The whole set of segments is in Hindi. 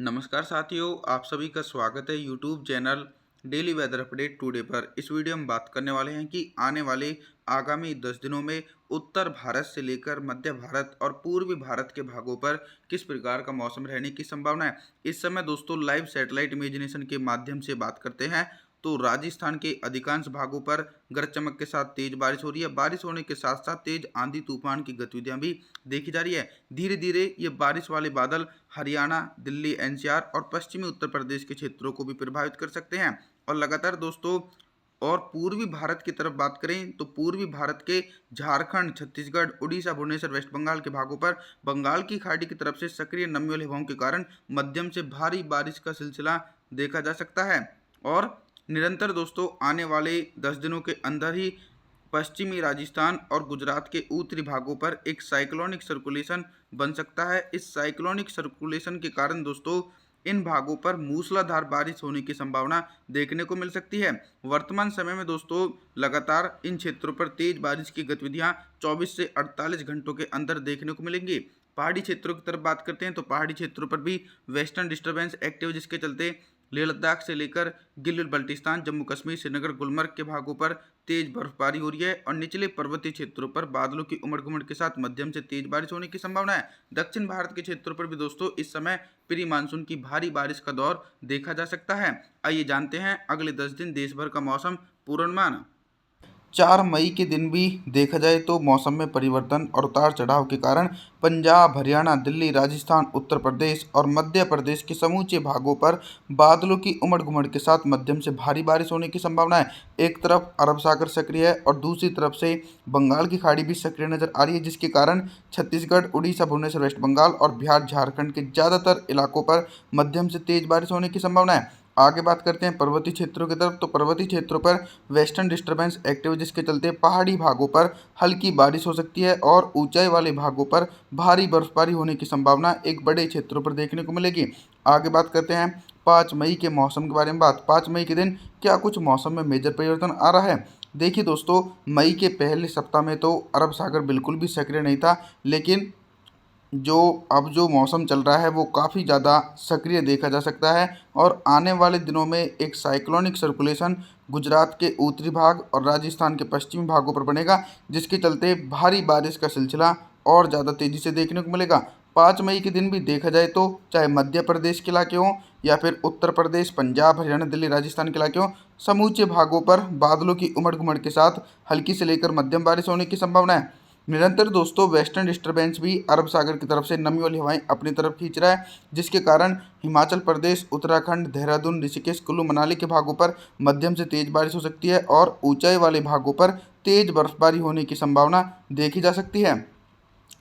नमस्कार साथियों, आप सभी का स्वागत है YouTube channel daily weather update today पर। इस वीडियो में बात करने वाले हैं कि आने वाले आगामी 10 दिनों में उत्तर भारत से लेकर मध्य भारत और पूर्वी भारत के भागों पर किस प्रकार का मौसम रहने की संभावना है। इस समय दोस्तों लाइव सैटेलाइट इमेजिनेशन के माध्यम से बात करते हैं तो राजस्थान के अधिकांश भागों पर गरज चमक के साथ तेज बारिश हो रही है। बारिश होने के साथ साथ तेज आंधी तूफान की गतिविधियां भी देखी जा रही है। धीरे धीरे ये बारिश वाले बादल हरियाणा, दिल्ली, एनसीआर और पश्चिमी उत्तर प्रदेश के क्षेत्रों को भी प्रभावित कर सकते हैं। और लगातार दोस्तों और पूर्वी भारत की तरफ बात करें तो पूर्वी भारत के झारखंड, छत्तीसगढ़, उड़ीसा, भुवनेश्वर, वेस्ट बंगाल के भागों पर बंगाल की खाड़ी की तरफ से सक्रिय नमी वाली हवाओं के कारण मध्यम से भारी बारिश का सिलसिला देखा जा सकता है। और निरंतर दोस्तों आने वाले 10 दिनों के अंदर ही पश्चिमी राजस्थान और गुजरात के उत्तरी भागों पर एक साइक्लोनिक सर्कुलेशन बन सकता है। इस साइक्लोनिक सर्कुलेशन के कारण दोस्तों इन भागों पर मूसलाधार बारिश होने की संभावना देखने को मिल सकती है। वर्तमान समय में दोस्तों लगातार इन क्षेत्रों पर तेज बारिश की गतिविधियां 24 से 48 घंटों के अंदर देखने को मिलेंगी। पहाड़ी क्षेत्रों की तरफ बात करते हैं तो पहाड़ी क्षेत्रों पर भी वेस्टर्न डिस्टर्बेंस एक्टिव, जिसके चलते लेह लद्दाख से लेकर गिलगित बल्टिस्तान, जम्मू कश्मीर, श्रीनगर, गुलमर्ग के भागों पर तेज बर्फबारी हो रही है। और निचले पर्वतीय क्षेत्रों पर बादलों की उमड़ घुमड़ के साथ मध्यम से तेज बारिश होने की संभावना है। दक्षिण भारत के क्षेत्रों पर भी दोस्तों इस समय प्री मानसून की भारी बारिश का दौर देखा जा सकता है। आइए जानते हैं अगले 10 दिन देश भर का मौसम पूर्वानुमान। 4 मई के दिन भी देखा जाए तो मौसम में परिवर्तन और उतार चढ़ाव के कारण पंजाब, हरियाणा, दिल्ली, राजस्थान, उत्तर प्रदेश और मध्य प्रदेश के समूचे भागों पर बादलों की उमड़ घुमड़ के साथ मध्यम से भारी बारिश होने की संभावना है। एक तरफ अरब सागर सक्रिय है और दूसरी तरफ से बंगाल की खाड़ी भी सक्रिय नजर आ रही है, जिसके कारण छत्तीसगढ़, उड़ीसा, भुवनेश्वर, वेस्ट बंगाल और बिहार, झारखंड के ज़्यादातर इलाकों पर मध्यम से तेज बारिश होने की संभावना है। आगे बात करते हैं पर्वतीय क्षेत्रों की तरफ, तो पर्वतीय क्षेत्रों पर वेस्टर्न डिस्टर्बेंस एक्टिव, जिसके चलते पहाड़ी भागों पर हल्की बारिश हो सकती है और ऊंचाई वाले भागों पर भारी बर्फबारी होने की संभावना एक बड़े क्षेत्रों पर देखने को मिलेगी। आगे बात करते हैं 5 मई के मौसम के बारे में। 5 मई के दिन क्या कुछ मौसम में मेजर परिवर्तन आ रहा है। देखिए दोस्तों, मई के पहले सप्ताह में तो अरब सागर बिल्कुल भी सक्रिय नहीं था, लेकिन जो मौसम चल रहा है वो काफ़ी ज़्यादा सक्रिय देखा जा सकता है। और आने वाले दिनों में एक साइक्लोनिक सर्कुलेशन गुजरात के उत्तरी भाग और राजस्थान के पश्चिमी भागों पर बनेगा, जिसके चलते भारी बारिश का सिलसिला और ज़्यादा तेज़ी से देखने को मिलेगा। 5 मई के दिन भी देखा जाए तो चाहे मध्य प्रदेश के इलाके हों या फिर उत्तर प्रदेश, पंजाब, हरियाणा, दिल्ली, राजस्थान के इलाके हों, समूचे भागों पर बादलों की उमड़ घुमड़ के साथ हल्की से लेकर मध्यम बारिश होने की संभावना है। निरंतर दोस्तों वेस्टर्न डिस्टर्बेंस भी अरब सागर की तरफ से नमी वाली हवाएं अपनी तरफ खींच रहा है, जिसके कारण हिमाचल प्रदेश, उत्तराखंड, देहरादून, ऋषिकेश, कुल्लू, मनाली के भागों पर मध्यम से तेज बारिश हो सकती है और ऊंचाई वाले भागों पर तेज बर्फबारी होने की संभावना देखी जा सकती है।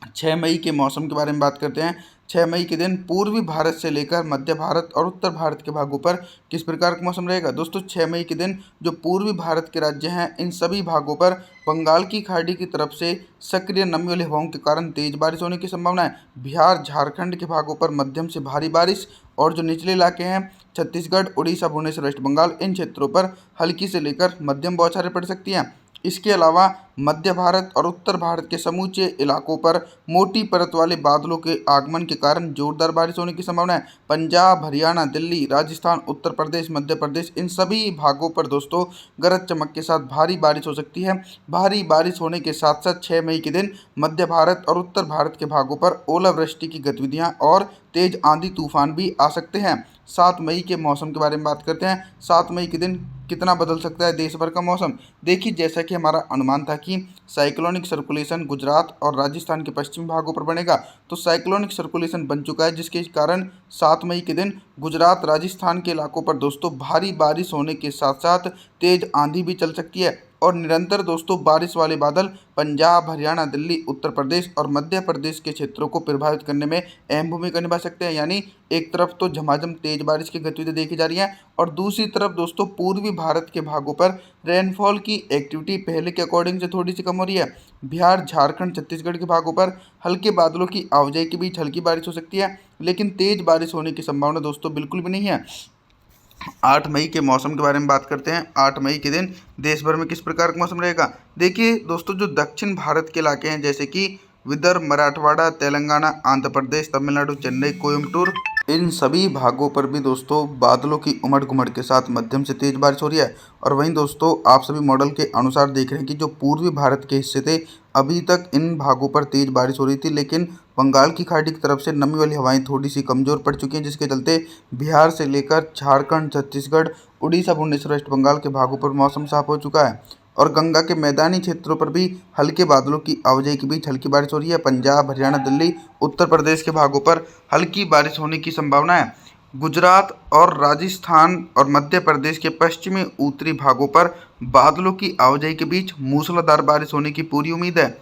6 मई के मौसम के बारे में बात करते हैं। 6 मई के दिन पूर्वी भारत से लेकर मध्य भारत और उत्तर भारत के भागों पर किस प्रकार का मौसम रहेगा। दोस्तों 6 मई के दिन जो पूर्वी भारत के राज्य हैं, इन सभी भागों पर बंगाल की खाड़ी की तरफ से सक्रिय नमी वाली हवाओं के कारण तेज बारिश होने की संभावना है। बिहार, झारखंड के भागों पर मध्यम से भारी बारिश और जो निचले इलाके हैं छत्तीसगढ़, उड़ीसा, भुवनेश्वर, वेस्ट बंगाल, इन क्षेत्रों पर हल्की से लेकर मध्यम बौछारें पड़ सकती हैं। इसके अलावा मध्य भारत और उत्तर भारत के समूचे इलाकों पर मोटी परत वाले बादलों के आगमन के कारण जोरदार बारिश होने की संभावना है। पंजाब, हरियाणा, दिल्ली, राजस्थान, उत्तर प्रदेश, मध्य प्रदेश, इन सभी भागों पर दोस्तों गरज चमक के साथ भारी बारिश हो सकती है। भारी बारिश होने के साथ साथ 6 मई के दिन मध्य भारत और उत्तर भारत के भागों पर ओलावृष्टि की गतिविधियां और तेज आंधी तूफान भी आ सकते हैं। 7 मई के मौसम के बारे में बात करते हैं। 7 मई के दिन कितना बदल सकता है देश भर का मौसम। देखिए, जैसा कि हमारा अनुमान था कि साइक्लोनिक सर्कुलेशन गुजरात और राजस्थान के पश्चिमी भागों पर बनेगा, तो साइक्लोनिक सर्कुलेशन बन चुका है, जिसके कारण 7 मई के दिन गुजरात, राजस्थान के इलाकों पर दोस्तों भारी बारिश होने के साथ साथ तेज आंधी भी चल सकती है। और निरंतर दोस्तों बारिश वाले बादल पंजाब, हरियाणा, दिल्ली, उत्तर प्रदेश और मध्य प्रदेश के क्षेत्रों को प्रभावित करने में अहम भूमिका निभा सकते हैं। यानी एक तरफ तो झमाझम तेज बारिश की गतिविधि देखी जा रही है और दूसरी तरफ दोस्तों पूर्वी भारत के भागों पर रेनफॉल की एक्टिविटी पहले के अकॉर्डिंग से थोड़ी सी कम हो रही है। बिहार, झारखंड, छत्तीसगढ़ के भागों पर हल्के बादलों की आवाजाही के बीच हल्की बारिश हो सकती है, लेकिन तेज बारिश होने की संभावना दोस्तों बिल्कुल भी नहीं है। 8 मई के मौसम के बारे में बात करते हैं। 8 मई के दिन देश भर में किस प्रकार का मौसम रहेगा। देखिए दोस्तों, जो दक्षिण भारत के इलाके हैं जैसे कि विदर्भ, मराठवाड़ा, तेलंगाना, आंध्र प्रदेश, तमिलनाडु, चेन्नई, कोयम्बटूर, इन सभी भागों पर भी दोस्तों बादलों की उमड़ घुमड़ के साथ मध्यम से तेज बारिश हो रही है। और वहीं दोस्तों आप सभी मॉडल के अनुसार देख रहे हैं कि जो पूर्वी भारत के हिस्से थे, अभी तक इन भागों पर तेज बारिश हो रही थी, लेकिन बंगाल की खाड़ी की तरफ से नमी वाली हवाएं थोड़ी सी कमजोर पड़ चुकी हैं, जिसके चलते बिहार से लेकर झारखंड, छत्तीसगढ़, उड़ीसा, भुवनेश्वर, वेस्ट बंगाल के भागों पर मौसम साफ हो चुका है। और गंगा के मैदानी क्षेत्रों पर भी हल्के बादलों की आवाजाही के बीच हल्की बारिश हो रही है। पंजाब, हरियाणा, दिल्ली, उत्तर प्रदेश के भागों पर हल्की बारिश होने की संभावना है। गुजरात और राजस्थान और मध्य प्रदेश के पश्चिमी उत्तरी भागों पर बादलों की आवाजाही के बीच मूसलाधार बारिश होने की पूरी उम्मीद है।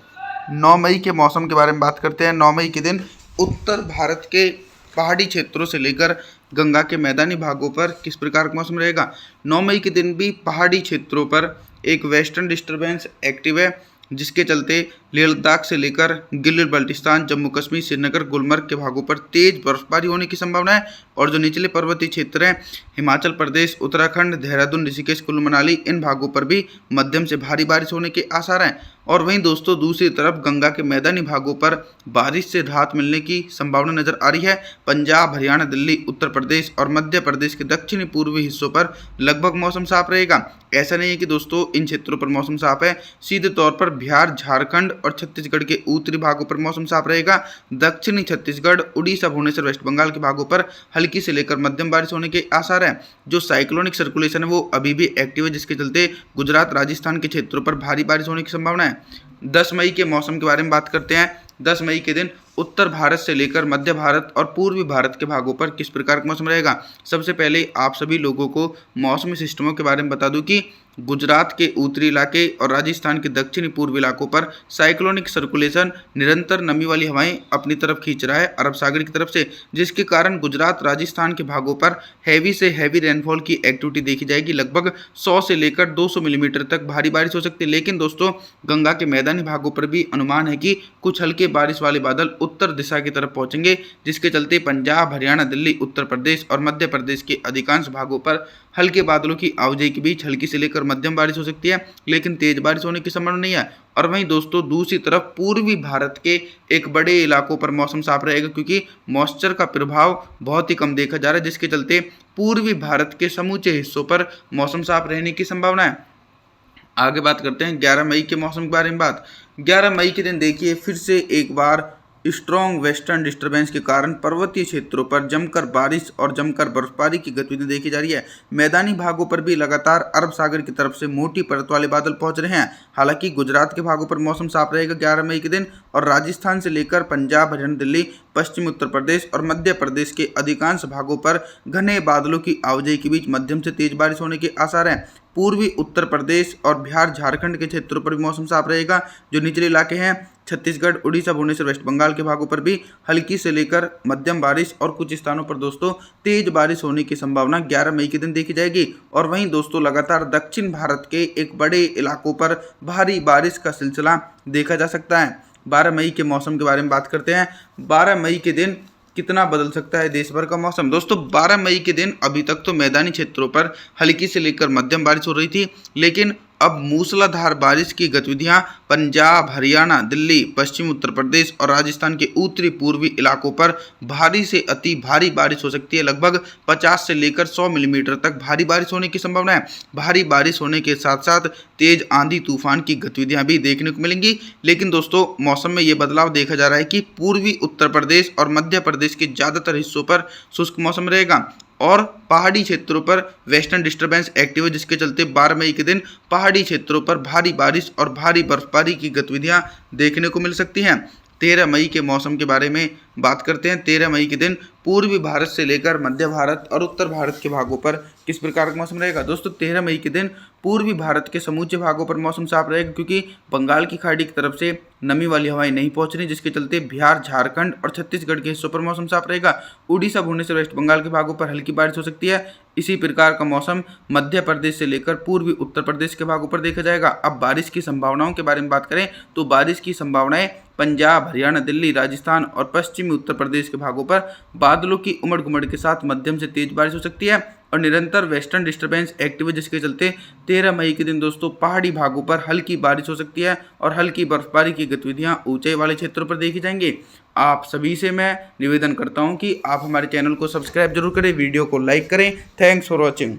9 मई के मौसम के बारे में बात करते हैं। 9 मई के दिन उत्तर भारत के पहाड़ी क्षेत्रों से लेकर गंगा के मैदानी भागों पर किस प्रकार का मौसम रहेगा। 9 मई के दिन भी पहाड़ी क्षेत्रों पर एक वेस्टर्न डिस्टर्बेंस एक्टिव है, जिसके चलते लेह लद्दाख से लेकर गिलगित बाल्टिस्तान, जम्मू कश्मीर, श्रीनगर, गुलमर्ग के भागों पर तेज बर्फबारी होने की संभावना है। और जो निचले पर्वतीय क्षेत्र हैं, हिमाचल प्रदेश, उत्तराखंड, देहरादून, ऋषिकेश, कुल्लू मनाली, इन भागों पर भी मध्यम से भारी बारिश होने के आसार हैं। और वहीं दोस्तों दूसरी तरफ गंगा के मैदानी भागों पर बारिश से राहत मिलने की संभावना नजर आ रही है। पंजाब, हरियाणा, दिल्ली, उत्तर प्रदेश और मध्य प्रदेश के दक्षिणी पूर्वी हिस्सों पर लगभग मौसम साफ रहेगा। ऐसा नहीं है कि दोस्तों इन क्षेत्रों पर मौसम साफ है, सीधे तौर पर बिहार, झारखंड और छत्तीसगढ़ के उत्तरी भागों पर मौसम साफ रहेगा। दक्षिणी छत्तीसगढ़, उड़ीसा, भुवनेश्वर, वेस्ट बंगाल के भागों पर हल्की से लेकर मध्यम बारिश होने के आसार हैं। जो साइक्लोनिक सर्कुलेशन है वो अभी भी एक्टिव है, जिसके चलते गुजरात, राजस्थान के क्षेत्रों पर भारी बारिश होने की संभावना है। 10 मई के मौसम के बारे में बात करते हैं। 10 मई के दिन उत्तर भारत से लेकर मध्य भारत और पूर्वी भारत के भागों पर किस प्रकार का मौसम रहेगा। सबसे पहले आप सभी लोगों को मौसमी सिस्टमों के बारे में बता दूं कि गुजरात के उत्तरी इलाके और राजस्थान के दक्षिणी पूर्वी इलाकों पर साइक्लोनिक सर्कुलेशन निरंतर नमी वाली हवाएं अपनी तरफ खींच रहा है अरब सागर की तरफ से, जिसके कारण गुजरात, राजस्थान के भागों पर हैवी से हैवी रेनफॉल की एक्टिविटी देखी जाएगी। लगभग 100 से लेकर 200 मिलीमीटर तक भारी बारिश हो सकती है। लेकिन दोस्तों गंगा के मैदानी भागों पर भी अनुमान है कि कुछ हल्के बारिश वाले बादल उत्तर दिशा की तरफ पहुंचेंगे, जिसके चलते पंजाब, हरियाणा, दिल्ली, उत्तर प्रदेश और मध्य प्रदेश के अधिकांश भागों पर हल्के बादलों की आवाजाही के बीच हल्की से लेकर मध्यम बारिश हो सकती है, लेकिन तेज बारिश होने की संभावना नहीं है। और वहीं दोस्तों दूसरी तरफ पूर्वी भारत के एक बड़े इलाकों पर मौसम साफ रहेगा, क्योंकि मॉइस्चर का प्रभाव बहुत ही कम देखा जा रहा है, जिसके चलते पूर्वी भारत के समूचे हिस्सों पर मौसम साफ रहने की संभावना है। आगे बात करते हैं 11 मई के मौसम के बारे में बात। 11 मई के दिन देखिए फिर से एक बार स्ट्रॉन्ग वेस्टर्न डिस्टर्बेंस के कारण पर्वतीय क्षेत्रों पर जमकर बारिश और जमकर बर्फबारी की गतिविधि देखी जा रही है। मैदानी भागों पर भी लगातार अरब सागर की तरफ से मोटी परत वाले बादल पहुंच रहे हैं। हालांकि गुजरात के भागों पर मौसम साफ रहेगा 11 मई के दिन, और राजस्थान से लेकर पंजाब, हरियाणा, दिल्ली, पश्चिमी उत्तर प्रदेश और मध्य प्रदेश के अधिकांश भागों पर घने बादलों की आवाजाही के बीच मध्यम से तेज बारिश होने के आसार हैं। पूर्वी उत्तर प्रदेश और बिहार, झारखंड के क्षेत्रों पर भी मौसम साफ रहेगा। जो निचले इलाके हैं, छत्तीसगढ़, उड़ीसा, भुवनेश्वर, वेस्ट बंगाल के भागों पर भी हल्की से लेकर मध्यम बारिश और कुछ स्थानों पर दोस्तों तेज बारिश होने की संभावना 11 मई के दिन देखी जाएगी। और वहीं दोस्तों लगातार दक्षिण भारत के एक बड़े इलाकों पर भारी बारिश का सिलसिला देखा जा सकता है। 12 मई के मौसम के बारे में बात करते हैं। 12 मई के दिन कितना बदल सकता है देश भर का मौसम। दोस्तों 12 मई के दिन अभी तक तो मैदानी क्षेत्रों पर हल्की से लेकर मध्यम बारिश हो रही थी, लेकिन अब मूसलाधार बारिश की गतिविधियां पंजाब, हरियाणा, दिल्ली, पश्चिमी उत्तर प्रदेश और राजस्थान के उत्तरी पूर्वी इलाकों पर भारी से अति भारी बारिश हो सकती है। लगभग 50 से लेकर 100 मिलीमीटर तक भारी बारिश होने की संभावना है। भारी बारिश होने के साथ साथ तेज आंधी तूफान की गतिविधियां भी देखने को मिलेंगी। लेकिन दोस्तों मौसम में ये बदलाव देखा जा रहा है कि पूर्वी उत्तर प्रदेश और मध्य प्रदेश के ज़्यादातर हिस्सों पर शुष्क मौसम रहेगा और पहाड़ी क्षेत्रों पर वेस्टर्न डिस्टर्बेंस एक्टिव है, जिसके चलते 12 मई के दिन पहाड़ी क्षेत्रों पर भारी बारिश और भारी बर्फबारी की गतिविधियां देखने को मिल सकती हैं। 13 मई के मौसम के बारे में बात करते हैं। 13 मई के दिन पूर्वी भारत से लेकर मध्य भारत और उत्तर भारत के भागों पर किस प्रकार का मौसम रहेगा। दोस्तों 13 मई के दिन पूर्वी भारत के समूचे भागों पर मौसम साफ रहेगा, क्योंकि बंगाल की खाड़ी की तरफ से नमी वाली हवाएं नहीं पहुंच रही, जिसके चलते बिहार, झारखंड और छत्तीसगढ़ के हिस्सों पर मौसम साफ रहेगा। उड़ीसा, भुवनेश्वर, वेस्ट बंगाल के भागों पर हल्की बारिश हो सकती है। इसी प्रकार का मौसम मध्य प्रदेश से लेकर पूर्वी उत्तर प्रदेश के भागों पर देखा जाएगा। अब बारिश की संभावनाओं के बारे में बात करें तो बारिश की संभावनाएं पंजाब, हरियाणा, दिल्ली, राजस्थान और पश्चिमी उत्तर प्रदेश के भागों पर बादलों की उमड़ घुमड़ के साथ मध्यम से तेज बारिश हो सकती है और निरंतर वेस्टर्न डिस्टर्बेंस एक्टिव है, जिसके चलते 13 मई के दिन दोस्तों पहाड़ी भागों पर हल्की बारिश हो सकती है और हल्की बर्फबारी की गतिविधियां ऊंचाई वाले क्षेत्रों पर देखी जाएंगी। आप सभी से मैं निवेदन करता हूं कि आप हमारे चैनल को सब्सक्राइब जरूर करें, वीडियो को लाइक करें। Thanks for watching.